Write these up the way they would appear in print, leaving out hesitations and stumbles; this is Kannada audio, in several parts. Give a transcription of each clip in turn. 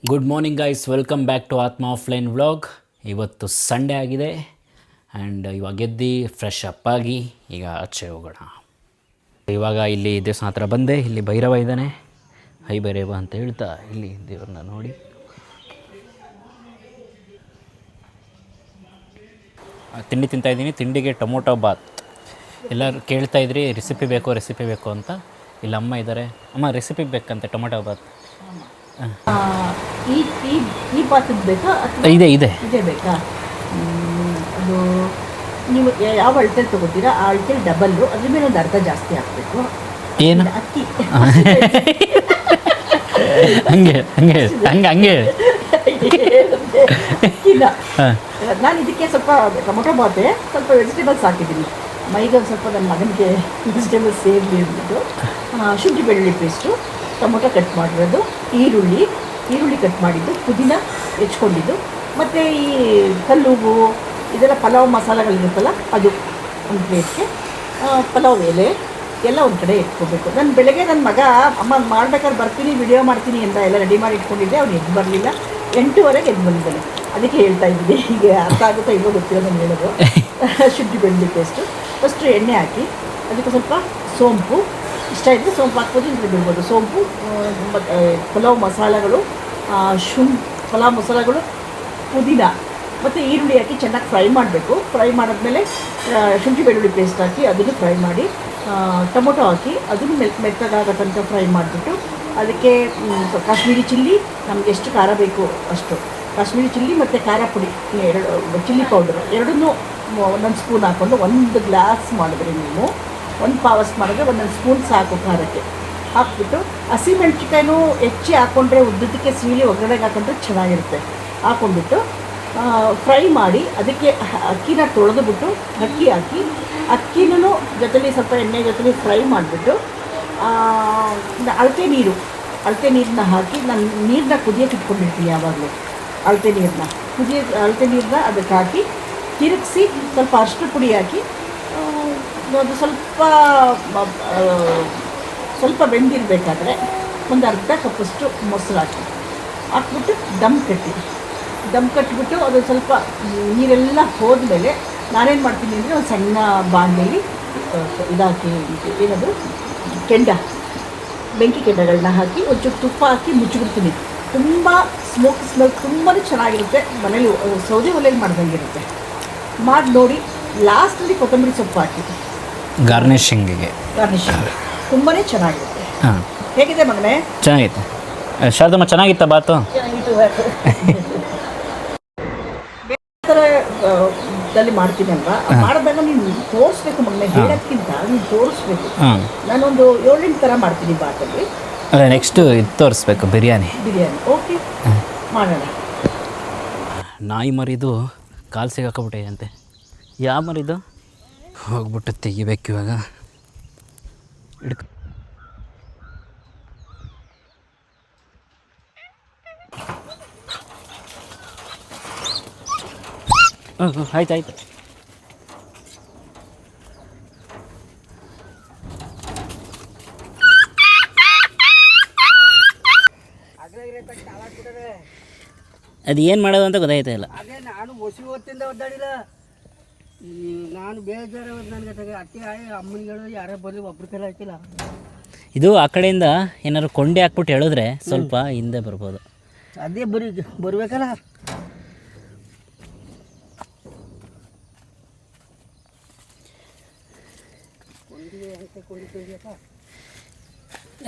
Good morning guys, welcome back to Aatma offline vlog. ಇವತ್ತು ಸಂಡೇ ಆಗಿದೆ ಆ್ಯಂಡ್ ಇವಾಗ ಎದ್ದು ಫ್ರೆಶ್ ಅಪ್ ಆಗಿ ಈಗ ಆಚೆ ಹೋಗೋಣ. ಇವಾಗ ಇಲ್ಲಿ ದೇವಸ್ಥಾನ ಹತ್ರ ಬಂದೆ. ಇಲ್ಲಿ ಭೈರವ ಇದ್ದಾನೆ, ಹೈ ಭೈರವ ಅಂತ ಹೇಳ್ತಾ ಇಲ್ಲಿ ದೇವ್ರನ್ನ ನೋಡಿ ತಿಂಡಿ ತಿಂತಾಯಿದ್ದೀನಿ. ತಿಂಡಿಗೆ ಟೊಮೊಟೊ ಬಾತ್. ಎಲ್ಲರೂ ಕೇಳ್ತಾಯಿದ್ರಿ ರೆಸಿಪಿ ಬೇಕು ಅಂತ. ಇಲ್ಲಿ ಅಮ್ಮ ಇದ್ದಾರೆ. ಅಮ್ಮ ರೆಸಿಪಿ ಬೇಕಂತೆ ಟೊಮೊಟೊ ಬಾತ್. ಈ ಪಾತ್ರದ ಬೇಕಾ? ಇದೆ ಬೇಕಾ? ಅದು ನೀವು ಯಾವ ಅಳತೆಲಿ ತೊಗೋತೀರಾ ಆ ಅಳತೆಲಿ ಡಬಲ್ಲು, ಅದ್ರ ಮೇಲೆ ಒಂದು ಅರ್ಧ ಜಾಸ್ತಿ ಹಾಕಬೇಕು. ಏನು ಅಕ್ಕಿ ಹಂಗೆ ಅಕ್ಕಿನ ನಾನು ಇದಕ್ಕೆ ಸ್ವಲ್ಪ ಟೊಮೊಟೊ ಬಾತೆ ಸ್ವಲ್ಪ ವೆಜಿಟೇಬಲ್ಸ್ ಹಾಕಿದ್ದೀನಿ. ಮೈಗೆ ಸ್ವಲ್ಪ ನನ್ನ ಮಗನಿಗೆ ವೆಜಿಟೇಬಲ್ಸ್ ಸೇರಿಲಿ ಅಂದ್ಬಿಟ್ಟು ಶುಂಠಿ ಬೆಳ್ಳುಳ್ಳಿ ಪೇಸ್ಟು, ಟೊಮೊಟೊ ಕಟ್ ಮಾಡಿರೋದು, ಈರುಳ್ಳಿ ಕಟ್ ಮಾಡಿದ್ದು, ಪುದೀನ ಹೆಚ್ಕೊಂಡಿದ್ದು, ಮತ್ತು ಈ ಕಲ್ಲುವು ಇದೆಲ್ಲ ಪಲಾವ್ ಮಸಾಲೆಗಳಿರುತ್ತಲ್ಲ ಅದು ಒಂದು ಪ್ಲೇಟ್ಗೆ, ಪಲಾವ್ ಎಲೆ ಎಲ್ಲ ಒಂದು ಕಡೆ ಇಟ್ಕೋಬೇಕು. ನಾನು ಬೆಳಗ್ಗೆ ನನ್ನ ಮಗ ಅಮ್ಮ ಮಾಡ್ಬೇಕಾದ್ರೆ ಬರ್ತೀನಿ ವಿಡಿಯೋ ಮಾಡ್ತೀನಿ ಅಂತ ಎಲ್ಲ ರೆಡಿ ಮಾಡಿ ಇಟ್ಕೊಂಡಿದ್ದೆ. ಅವ್ನು ಎದ್ದು ಬರಲಿಲ್ಲ. 8:15 ಎದ್ದು ಬಂದಿದ್ದಾನೆ. ಅದಕ್ಕೆ ಹೇಳ್ತಾ ಇದ್ದೀನಿ, ಹೀಗೆ ಅರ್ಥ ಆಗುತ್ತಾ ಇಲ್ಲೋ ಗೊತ್ತಿಲ್ಲ ನಾನು ಹೇಳೋದು. ಶುಂಠಿ ಬೆಳ್ಳುಳ್ಳಿ ಪೇಸ್ಟು ಫಸ್ಟು ಎಣ್ಣೆ ಹಾಕಿ ಅದಕ್ಕೆ ಸ್ವಲ್ಪ ಸೋಂಪು, ಇಷ್ಟ ಇದ್ದರೆ ಸೋಂಪು ಹಾಕ್ಬೋದು, ಇದ್ರೆ ಬಿಡ್ಬೋದು. ಸೋಂಪು, ಪಲಾವ್ ಮಸಾಲೆಗಳು, ಪಲಾವ್ ಮಸಾಲೆಗಳು, ಪುದೀನ ಮತ್ತು ಈರುಳ್ಳಿ ಹಾಕಿ ಚೆನ್ನಾಗಿ ಫ್ರೈ ಮಾಡಬೇಕು. ಫ್ರೈ ಮಾಡಿದ್ಮೇಲೆ ಶುಂಠಿ ಬೆಳ್ಳುಳ್ಳಿ ಪೇಸ್ಟ್ ಹಾಕಿ ಅದನ್ನು ಫ್ರೈ ಮಾಡಿ, ಟೊಮೊಟೊ ಹಾಕಿ ಅದನ್ನು ಮೆತ್ತಗಾಗೋ ತನಕ ಫ್ರೈ ಮಾಡಿಬಿಟ್ಟು ಅದಕ್ಕೆ ಕಾಶ್ಮೀರಿ ಚಿಲ್ಲಿ, ನಮ್ಗೆ ಎಷ್ಟು ಖಾರ ಬೇಕು ಅಷ್ಟು ಕಾಶ್ಮೀರಿ ಚಿಲ್ಲಿ ಮತ್ತು ಖಾರ ಪುಡಿ, ಚಿಲ್ಲಿ ಪೌಡರು ಎರಡನ್ನೂ ಒಂದೊಂದು ಸ್ಪೂನ್ ಹಾಕ್ಕೊಂಡು, 1 ಗ್ಲಾಸ್ ಮಾಡಿದ್ರೆ ನೀವು 1 ಪಾವಷ್ಟು ಮಾಡಿದ್ರೆ 1 ಸ್ಪೂನ್ ಸಾಕು ಖಾರಕ್ಕೆ. ಹಾಕ್ಬಿಟ್ಟು ಹಸಿಮೆಣ್ಸಿಕಾಯಿನೂ ಹೆಚ್ಚಿ ಹಾಕ್ಕೊಂಡ್ರೆ ಉದ್ದಕ್ಕೆ ಸೀಳಿ ಒಗ್ಗರಣೆಗೆ ಹಾಕೊಂಡ್ರೆ ಚೆನ್ನಾಗಿರುತ್ತೆ. ಹಾಕ್ಕೊಂಡ್ಬಿಟ್ಟು ಫ್ರೈ ಮಾಡಿ ಅದಕ್ಕೆ ಅಕ್ಕಿನ ತೊಳೆದುಬಿಟ್ಟು ಅಕ್ಕಿ ಹಾಕಿ ಅಕ್ಕಿನೂ ಜೊತೆಲಿ ಸ್ವಲ್ಪ ಎಣ್ಣೆ ಜೊತೆಲಿ ಫ್ರೈ ಮಾಡಿಬಿಟ್ಟು ಅಳತೆ ನೀರನ್ನ ಹಾಕಿ, ನಾನು ನೀರನ್ನ ಕುದಿಯೋಕೆ ಇಟ್ಕೊಂಡಿರ್ತೀನಿ ಯಾವಾಗಲೂ. ಅಳತೆ ನೀರನ್ನ ಅದಕ್ಕೆ ಹಾಕಿ ತಿರುಗಿಸಿ ಸ್ವಲ್ಪ ಅರಿಶಿನ ಪುಡಿ ಹಾಕಿ ಅದು ಸ್ವಲ್ಪ ಬೆಂದಿರಬೇಕಾದ್ರೆ ಒಂದು ಅರ್ಧ ಕಪ್ಪಷ್ಟು ಮೊಸರು ಹಾಕ್ಬಿಟ್ಟು ದಮ್ ಕಟ್ಟಿಬಿಟ್ಟು ಅದು ಸ್ವಲ್ಪ ನೀರೆಲ್ಲ ಹೋದ್ಮೇಲೆ ನಾನೇನು ಮಾಡ್ತೀನಿ ಅಂದರೆ ಒಂದು ಸಣ್ಣ ಬಾಣಲೆಯಲ್ಲಿ ಇದಾಕಿ, ಏನದು ಬೆಂಕಿ ಕೆಂಡಗಳನ್ನ ಹಾಕಿ ಒಂಚೂರು ತುಪ್ಪ ಹಾಕಿ ಮುಚ್ಚಿಬಿಡ್ತೀನಿ. ತುಂಬ ಸ್ಮೆಲ್ ತುಂಬಾ ಚೆನ್ನಾಗಿರುತ್ತೆ. ಮನೇಲಿ ಸೌದೆ ಒಲೆಯಲ್ಲಿ ಮಾಡ್ದಂಗಿರುತ್ತೆ. ಮಾಡಿ ನೋಡಿ. ಲಾಸ್ಟಲ್ಲಿ ಕೊತ್ತಂಬರಿ ಸೊಪ್ಪು ಹಾಕಿ ಗಾರ್ನಿಷಿಂಗಿಗೆ ತುಂಬಾ ಚೆನ್ನಾಗಿರುತ್ತೆ. ಹೇಗಿದೆ ಮಗನೇ? ಚೆನ್ನಾಗಿತ್ತು. ಶಾರದಮ್ಮ ಚೆನ್ನಾಗಿತ್ತ ಬಾತು? ದಲ್ಲಿ ಮಾಡ್ತೀನಲ್ವಾ, ಮಾಡಿದಾಗ ನೀನು ತೋರಿಸ್ಬೇಕು ಮಗನೇ, ಹೇಳೋದ್ಕಿಂತ ನೀನು ತೋರಿಸ್ಬೇಕು. ನಾನೊಂದು 7-8 ಥರ ಮಾಡ್ತೀನಿ ಬಾತಲ್ಲಿ. ಅಲ್ಲ, ನೆಕ್ಸ್ಟು ಇದು ತೋರಿಸ್ಬೇಕು, ಬಿರಿಯಾನಿ. ಓಕೆ, ಮಾಡೋಣ. ನಾಯಿ ಮರಿದು ಕಾಲು ಸಿಗಾಕೊಬಿಟ್ಟೆ ಅಂತೆ. ಯಾವ ಮರಿದು? ಹೋಗ್ಬಿಟ್ಟು ತೆಗಿಬೇಕು ಇವಾಗ. ಆಯ್ತು. ಅದು ಏನು ಮಾಡೋದು ಅಂತ ಗೊತ್ತಾಯ್ತಾ ಇಲ್ಲ. ಅದೇ ನಾನು ಹೊಸಿ ಹೊತ್ತಿಂದ ಒದ್ದಾಡಿಲ್ಲ. ನಾನು ಬೇಜಾರು ನನಗೆ ಅತ್ತೆ ಅಮ್ಮನಿಗೆ ಹೇಳೋದು ಯಾರೇ ಬರಲಿ ಒಬ್ರು ಕೈಲಿ ಹಾಕಿಲ್ಲ. ಇದು ಆ ಕಡೆಯಿಂದ ಏನಾದ್ರು ಕೊಂಡೆ ಹಾಕ್ಬಿಟ್ಟು ಹೇಳಿದ್ರೆ ಸ್ವಲ್ಪ ಹಿಂದೆ ಬರ್ಬೋದು. ಅದೇ ಬರಬೇಕಲ್ಲ.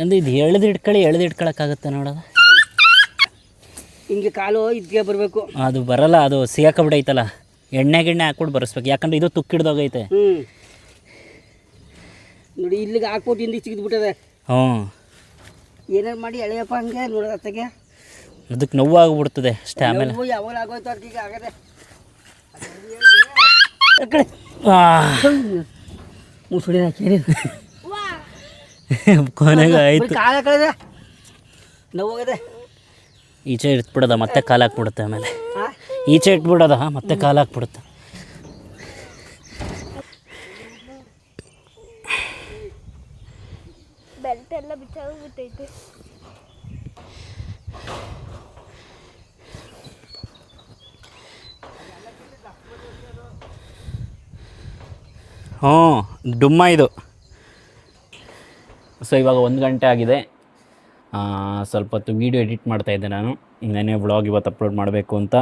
ಅಂದರೆ ಇದು ಎಳೆದಿಟ್ಕೊಳಕ್ಕಾಗುತ್ತೆ ನೋಡೋದು. ಹಿಂಗೆ ಕಾಲು ಇದಕ್ಕೆ ಬರಬೇಕು. ಅದು ಬರಲ್ಲ, ಅದು ಸಿಗಾಕಬಿಟ್ಟೈತಲ್ಲ. ಎಣ್ಣೆ ಹಾಕ್ಬಿಟ್ಟು ಬರೆಸ್ಬೇಕು, ಯಾಕಂದ್ರೆ ಇದು ತುಕ್ಕಿಡ್ದೋಗೈತೆ. ನೋಡಿ ಇಲ್ಲಿಗೆ ಹಾಕ್ಬಿಟ್ಟು ಹಿಂದಿಗೆ ಸಿಗಿದ್ಬಿಟ್ಟದೆ. ಏನೇನು ಮಾಡಿ ಎಳೆಯಪ್ಪ ಹಂಗೆ ನೋಡೋದು. ಅತ್ತಗೆ ಅದಕ್ಕೆ ನೋವು ಆಗ್ಬಿಡ್ತದೆ ಅಷ್ಟೇ. ಆಮೇಲೆ ಯಾವಾಗ ಆಗೋಯ್ತು ಅದಕ್ಕೆ ಆಗದೆ ಮುಸುಡಿ ಹಾಕಿ ಕೊನೆಗೆ ಆಯ್ತು. ಕಾಲ ಕಳೆದೆ ನೋವಾಗದೆ. ಈಚೆ ಇಟ್ಬಿಡೋದ, ಮತ್ತೆ ಕಾಲು ಹಾಕ್ಬಿಡುತ್ತೆ. ಆಮೇಲೆ ಈಚೆ ಇಟ್ಬಿಡೋದ, ಮತ್ತೆ ಕಾಲು ಹಾಕ್ಬಿಡುತ್ತೆ. ಬೆಲ್ಟ್ ಎಲ್ಲ ಬಿಚ್ಚಾಗ್ಬಿಟ್ಟೈತೆ. ಹ್ಞೂ ಡುಮ್ಮ ಇದು. ಸೊ ಇವಾಗ 1 ಗಂಟೆ ಆಗಿದೆ. ಸ್ವಲ್ಪ ಹೊತ್ತು ವೀಡಿಯೋ ಎಡಿಟ್ ಮಾಡ್ತಾಯಿದ್ದೆ ನಾನು. ನೆನ್ನೆ ವ್ಲಾಗ್ ಇವತ್ತು ಅಪ್ಲೋಡ್ ಮಾಡಬೇಕು ಅಂತ.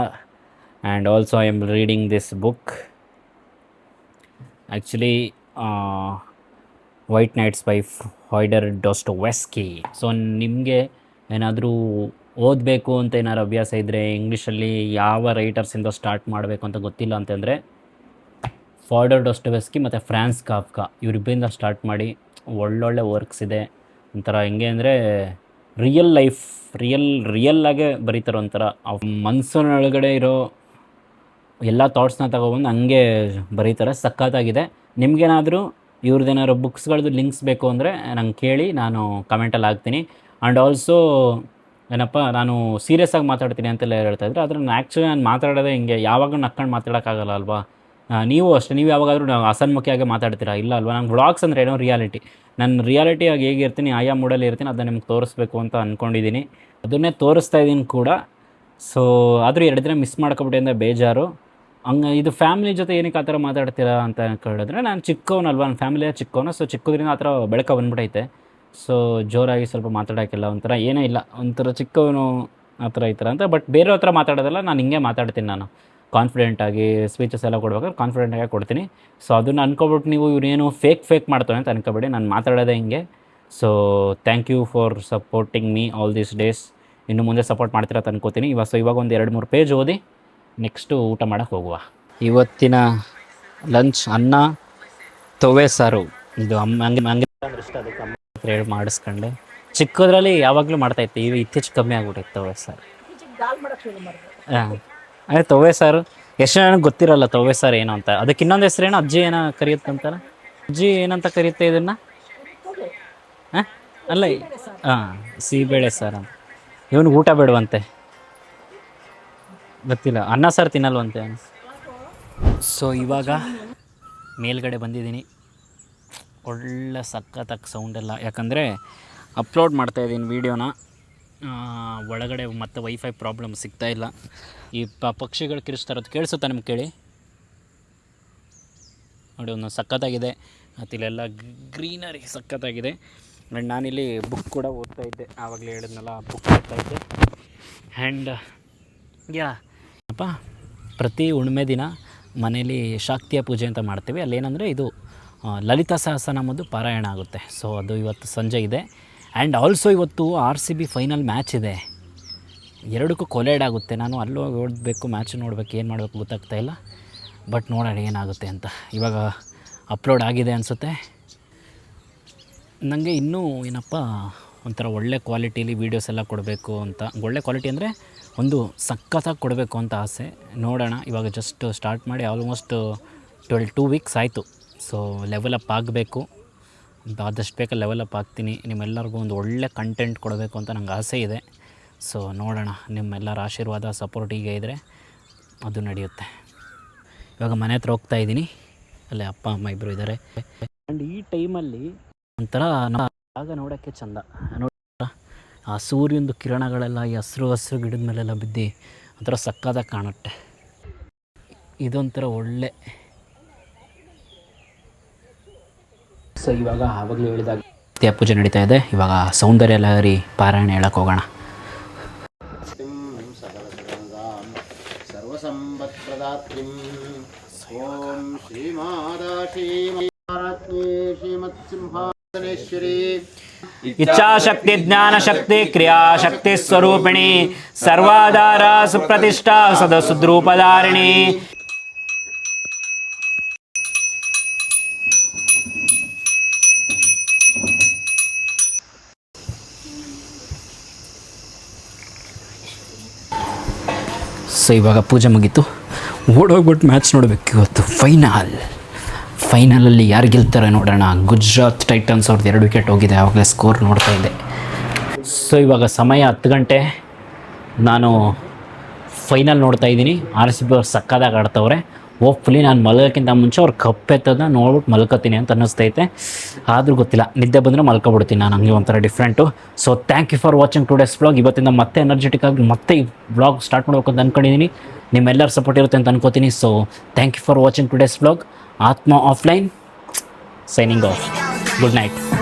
And also I am reading this book. Actually White Nights by Fyodor Dostoevsky. So ನಿಮಗೆ ಏನಾದರೂ ಓದಬೇಕು ಅಂತ ಏನಾದ್ರು ಅಭ್ಯಾಸ ಇದ್ದರೆ, ಇಂಗ್ಲೀಷಲ್ಲಿ ಯಾವ ರೈಟರ್ಸಿಂದ ಸ್ಟಾರ್ಟ್ ಮಾಡಬೇಕು ಅಂತ ಗೊತ್ತಿಲ್ಲ ಅಂತಂದರೆ ಫಾಯ್ಡರ್ ಡಾಸ್ಟೋವೆಸ್ಕಿ ಮತ್ತು ಫ್ರಾನ್ಸ್ ಕಾಫ್ಕಾ ಇವರಿಬ್ಬರಿಂದ ಸ್ಟಾರ್ಟ್ ಮಾಡಿ. ಒಳ್ಳೊಳ್ಳೆ ವರ್ಕ್ಸ್ ಇದೆ. ಒಂಥರ ಹೆಂಗೆ ಅಂದರೆ ರಿಯಲ್ಲಾಗೆ ಬರೀತಾರೆ. ಒಂಥರ ಮನಸ್ಸಿನೊಳಗಡೆ ಇರೋ ಎಲ್ಲ ಥಾಟ್ಸ್ನ ತಗೊಬಂದು ಹಂಗೆ ಬರೀತಾರೆ. ಸಖತ್ತಾಗಿದೆ. ನಿಮಗೇನಾದರೂ ಇವ್ರದ್ದೇನಾದ್ರು ಬುಕ್ಸ್ಗಳದ್ದು ಲಿಂಕ್ಸ್ ಬೇಕು ಅಂದರೆ ನಂಗೆ ಕೇಳಿ, ನಾನು ಕಮೆಂಟಲ್ಲಿ ಹಾಕ್ತೀನಿ. ಆ್ಯಂಡ್ ಆಲ್ಸೋ ಏನಪ್ಪ, ನಾನು ಸೀರಿಯಸ್ ಆಗಿ ಮಾತಾಡ್ತೀನಿ ಅಂತೆಲ್ಲ ಹೇಳ್ತಾಯಿದ್ರು. ಆದರೆ ನಾನು ಮಾತಾಡೋದೇ ಹಿಂಗೆ, ಯಾವಾಗ ನಕ್ಕೊಂಡು ಮಾತಾಡೋಕ್ಕಾಗಲ್ಲ ಅಲ್ವಾ. ನೀವು ಅಷ್ಟೇ, ನೀವು ಯಾವಾಗಾದರೂ ಹಸನ್ಮುಖಿಯಾಗಿ ಮಾತಾಡ್ತೀರಾ? ಇಲ್ಲ ಅಲ್ವಾ. ನಂಗೆ ವ್ಲಾಗ್ಸ್ ಅಂದರೆ ಏನೋ ರಿಯಾಲಿಟಿ. ನಾನು ರಿಯಾಲಿಟಿಯಾಗಿ ಹೇಗಿರ್ತೀನಿ, ಆಯಾ ಮೂಡಲ್ಲಿ ಇರ್ತೀನಿ, ಅದನ್ನು ನಿಮ್ಗೆ ತೋರಿಸ್ಬೇಕು ಅಂತ ಅಂದ್ಕೊಂಡಿದ್ದೀನಿ. ಅದನ್ನೇ ತೋರಿಸ್ತಾ ಇದ್ದೀನಿ ಕೂಡ. ಸೊ ಆದರೂ 2 ದಿನ ಮಿಸ್ ಮಾಡ್ಕೊಬಿಟ್ಟಿಂದ ಬೇಜಾರು. ಹಂಗೆ ಇದು ಫ್ಯಾಮಿಲಿ ಜೊತೆ ಏನಕ್ಕೆ ಆ ಥರ ಮಾತಾಡ್ತೀರಾ ಅಂತ ಕೇಳಿದ್ರೆ, ನಾನು ಚಿಕ್ಕವನಲ್ವ, ನನ್ನ ಫ್ಯಾಮಿಲಿಯ ಚಿಕ್ಕವನು. ಸೊ ಚಿಕ್ಕದ್ರಿಂದ ಆ ಥರ ಬೆಳಕ ಬಂದ್ಬಿಟ್ಟೈತೆ. ಸೊ ಜೋರಾಗಿ ಸ್ವಲ್ಪ ಮಾತಾಡೋಕ್ಕಿಲ್ಲ, ಒಂಥರ ಏನೇ ಇಲ್ಲ, ಒಂಥರ ಚಿಕ್ಕವನು ಆ ಥರ ಈ ಥರ ಅಂತ. ಬಟ್ ಬೇರೆ ಹತ್ರ ಮಾತಾಡೋದಲ್ಲ, ನಾನು ಹಿಂಗೆ ಮಾತಾಡ್ತೀನಿ. ನಾನು ಕಾನ್ಫಿಡೆಂಟಾಗಿ ಸ್ಪೀಚಸ್ ಎಲ್ಲ ಕೊಡ್ಬೇಕಾದ್ರೆ ಕಾನ್ಫಿಡೆಂಟಾಗಿ ಕೊಡ್ತೀನಿ. ಸೊ ಅದನ್ನು ಅನ್ಕೊಬಿಟ್ಟು ನೀವು ಇವನೇನು ಫೇಕ್ ಮಾಡ್ತಾನೆ ಅಂತ ಅನ್ಕೊಬೇಡಿ. ನಾನು ಮಾತಾಡೋದೇ ಹಿಂಗೆ. So thank you for supporting me all these days. ಇನ್ನು ಮುಂದೆ ಸಪೋರ್ಟ್ ಮಾಡ್ತೀರಾ ಅಂತ ಅನ್ಕೋತೀನಿ. ಇವಾಗ ಒಂದು 2-3 ಪೇಜ್ ಓದಿ ನೆಕ್ಸ್ಟು ಊಟ ಮಾಡೋಕ್ಕೆ ಹೋಗುವ. ಇವತ್ತಿನ ಲಂಚ್ ಅನ್ನ ತೊವೆ ಸಾರು. ಇದು ಹಂಗೆ ಇಷ್ಟ, ಅದಕ್ಕೆ ಅಮ್ಮ ಹತ್ರ ಹೇಳಿ ಮಾಡಿಸ್ಕೊಂಡೆ. ಚಿಕ್ಕದ್ರಲ್ಲಿ ಯಾವಾಗಲೂ ಮಾಡ್ತಾಯಿತ್ತು, ಈಗ ಇತ್ತೀಚೆಗೆ ಕಮ್ಮಿ ಆಗ್ಬಿಟ್ಟೈತೆ ತೊವೆ ಸಾರು. ಹಾಂ, ಅದೇ ತೊವೆ ಸಾರು. ಎಷ್ಟು ನನಗೆ ಗೊತ್ತಿರಲ್ಲ ತೊವೆ ಸಾರು ಏನು ಅಂತ. ಅದಕ್ಕೆ ಇನ್ನೊಂದು ಹೆಸ್ರೇನು, ಅಜ್ಜಿ ಏನೋ ಕರೆಯುತ್ತಂತಾರ. ಅಜ್ಜಿ ಏನಂತ ಕರೆಯುತ್ತೆ ಇದನ್ನು? ಹಾಂ ಅಲ್ಲ, ಹಾಂ ಸಿಹಿಬೇಳೆ ಸಾರು ಅಂತ. ಇವನು ಊಟ ಬೇಡವಂತೆ, ಗೊತ್ತಿಲ್ಲ. ಅನ್ನ ಸಾರು ತಿನ್ನಲ್ವಂತೆ. ಸೊ ಇವಾಗ ಮೇಲ್ಗಡೆ ಬಂದಿದ್ದೀನಿ. ಒಳ್ಳೆ ಸಖತ್ತಾಗಿ ಸೌಂಡೆಲ್ಲ, ಯಾಕಂದರೆ ಅಪ್ಲೋಡ್ ಮಾಡ್ತಾಯಿದ್ದೀನಿ ವೀಡಿಯೋನ. ಒಳಗಡೆ ಮತ್ತು ವೈಫೈ ಪ್ರಾಬ್ಲಮ್ ಸಿಗ್ತಾಯಿಲ್ಲ. ಈ ಪಕ್ಷಿಗಳು ಕಿರಿಸ್ತಾ ಇರೋದು ಕೇಳಿಸುತ್ತಾ ನಿಮ್ಗೆ? ಕೇಳಿ ನೋಡಿ, ಒಂದು ಸಖತ್ತಾಗಿದೆ. ಮತ್ತು ಇಲ್ಲೆಲ್ಲ ಗ್ರೀನರಿ ಸಖತ್ತಾಗಿದೆ. ಆ್ಯಂಡ್ ನಾನಿಲ್ಲಿ ಬುಕ್ ಕೂಡ ಓದ್ತಾ ಇದ್ದೆ, ಆವಾಗಲೇ ಹೇಳಿದ್ನಲ್ಲ, ಬುಕ್ ಓದ್ತಾಯಿದ್ದೆ. ಆ್ಯಂಡ್ ಅಪ್ಪ, ಪ್ರತಿ ಹುಣ್ಣಿಮೆ ದಿನ ಮನೇಲಿ ಶಾಕ್ತಿಯ ಪೂಜೆ ಅಂತ ಮಾಡ್ತೀವಿ. ಅಲ್ಲೇನೆಂದರೆ ಇದು ಲಲಿತಾ ಸಹಸ್ರನಾಮದ್ದು ಪಾರಾಯಣ ಆಗುತ್ತೆ. ಸೊ ಅದು ಇವತ್ತು ಸಂಜೆ ಇದೆ. ಆ್ಯಂಡ್ ಆಲ್ಸೋ ಇವತ್ತು RCB ಫೈನಲ್ ಮ್ಯಾಚ್ ಇದೆ. 2ಕ್ಕೂ ಕೊಲೈಡ್ ಆಗುತ್ತೆ. ನಾನು ಅಲ್ಲೂ ಓಡಬೇಕು, ಮ್ಯಾಚ್ ನೋಡಬೇಕು, ಏನು ಮಾಡಬೇಕು ಗೊತ್ತಾಗ್ತಾಯಿಲ್ಲ. ಬಟ್ ನೋಡೋಣ ಏನಾಗುತ್ತೆ ಅಂತ. ಇವಾಗ ಅಪ್ಲೋಡ್ ಆಗಿದೆ ಅನಿಸುತ್ತೆ. ನನಗೆ ಇನ್ನೂ ಏನಪ್ಪ, ಒಂಥರ ಒಳ್ಳೆ ಕ್ವಾಲಿಟೀಲಿ ವೀಡಿಯೋಸ್ ಎಲ್ಲ ಕೊಡಬೇಕು ಅಂತ. ಒಳ್ಳೆ ಕ್ವಾಲಿಟಿ ಅಂದರೆ ಒಂದು ಸಖತ್ತಾಗಿ ಕೊಡಬೇಕು ಅಂತ ಆಸೆ. ನೋಡೋಣ. ಇವಾಗ ಜಸ್ಟ್ ಸ್ಟಾರ್ಟ್ ಮಾಡಿ ಆಲ್ಮೋಸ್ಟ್ 2 ವೀಕ್ಸ್ ಆಯಿತು. ಸೊ ಲೆವೆಲಪ್ ಆಗಬೇಕು, ಆದಷ್ಟು ಬೇಗ ಲೆವೆಲಪ್ ಆಗ್ತೀನಿ. ನಿಮ್ಮೆಲ್ಲರಿಗೂ ಒಂದು ಒಳ್ಳೆ ಕಂಟೆಂಟ್ ಕೊಡಬೇಕು ಅಂತ ನಂಗೆ ಆಸೆ ಇದೆ. ಸೊ ನೋಡೋಣ, ನಿಮ್ಮೆಲ್ಲರ ಆಶೀರ್ವಾದ ಸಪೋರ್ಟ್ ಹೀಗೆ ಇದ್ದರೆ ಅದು ನಡೆಯುತ್ತೆ. ಇವಾಗ ಮನೆ ಹತ್ರ ಹೋಗ್ತಾಯಿದ್ದೀನಿ. ಅಲ್ಲೇ ಅಪ್ಪ ಅಮ್ಮ ಇಬ್ಬರು ಇದ್ದಾರೆ. ಆ್ಯಂಡ್ ಈ ಟೈಮಲ್ಲಿ ಒಂಥರ ನಮ್ಮ ಜಾಗ ನೋಡೋಕ್ಕೆ ಚೆಂದ. ಆ ಸೂರ್ಯನದು ಕಿರಣಗಳೆಲ್ಲ ಈ ಹಸಿರು ಗಿಡದ ಮೇಲೆಲ್ಲ ಬಿದ್ದು ಒಂಥರ ಸಕ್ಕತ್ತಾಗಿ ಕಾಣುತ್ತೆ. ಇದೊಂಥರ ಒಳ್ಳೆ. ಸೊ ಇವಾಗ ಆವಾಗಲೇ ಹೇಳಿದಾಗ ನಿತ್ಯ ಪೂಜೆ ನಡೀತಾ ಇದೆ. ಇವಾಗ ಸೌಂದರ್ಯ ಲಹರಿ ಪಾರಾಯಣ ಹೇಳಕ್ಕೆ ಹೋಗೋಣ. ಸರ್ವಸಂಪತ್ಪ್ರದಾತ್ರೀಂ ಓಂ ಶ್ರೀಮಾದಾಶ್ರೀಮತ್ಸಿಂಹಾಸನೇಶ್ವರಿ ಇಚ್ಛಾಶಕ್ತಿ ಜ್ಞಾನಶಕ್ತಿ ಕ್ರಿಯಾಶಕ್ತಿ ಸ್ವರೂಪಿಣಿ ಸರ್ವಾಧಾರ ಸುಪ್ರತಿಷ್ಠಾ ಸದಸುದ್ರೂಪಧಾರಿಣಿ. ಸೊ ಇವಾಗ ಪೂಜೆ ಮುಗೀತು, ಓಡೋಗ್ಬಿಟ್ಟು ಮ್ಯಾಚ್ ನೋಡಬೇಕು. ಇವತ್ತು ಫೈನಲಲ್ಲಿ ಯಾರು ಗೆಲ್ತಾರೆ ನೋಡೋಣ. ಗುಜರಾತ್ ಟೈಟನ್ಸ್ ಅವ್ರದ್ದು 2 ವಿಕೆಟ್ ಹೋಗಿದೆ, ಆವಾಗಲೇ ಸ್ಕೋರ್ ನೋಡ್ತಾ ಇದ್ದೆ. ಸೊ ಇವಾಗ ಸಮಯ 10 ಗಂಟೆ. ನಾನು ಫೈನಲ್ ನೋಡ್ತಾ ಇದ್ದೀನಿ. RCB ಅವ್ರು ಸಕ್ಕದಾಗಿ ಆಡ್ತವ್ರೆ. ಹೋಪ್ಫುಲಿ ನಾನು ಮಲಗೋಕ್ಕಿಂತ ಮುಂಚೆ ಅವ್ರು ಕಪ್ಪೆತ್ತದನ್ನ ನೋಡ್ಬಿಟ್ಟು ಮಲ್ಕೋತೀನಿ ಅಂತ ಅನ್ನಿಸ್ತೈತೆ. ಆದರೂ ಗೊತ್ತಿಲ್ಲ, ನಿದ್ದೆ ಬಂದರೆ ಮಲ್ಕೊಬಿಡ್ತೀನಿ ನಾನು. ಹಂಗೆ ಒಂಥರ different. So thank you for watching today's vlog. ಇವತ್ತಿಂದ ಮತ್ತೆ ಎನರ್ಜೆಟಿಕ್ ಆಗಿ ಮತ್ತೆ ಈ ವ್ಲಾಗ್ ಸ್ಟಾರ್ಟ್ ಮಾಡಬೇಕು ಅಂತ ಅಂದ್ಕೊಂಡಿದ್ದೀನಿ. ನಿಮ್ಮೆಲ್ಲರ ಸಪೋರ್ಟ್ ಇರುತ್ತೆ ಅಂತ ಅನ್ಕೋತೀನಿ. So thank you for watching today's vlog. Atma offline signing off. Good night.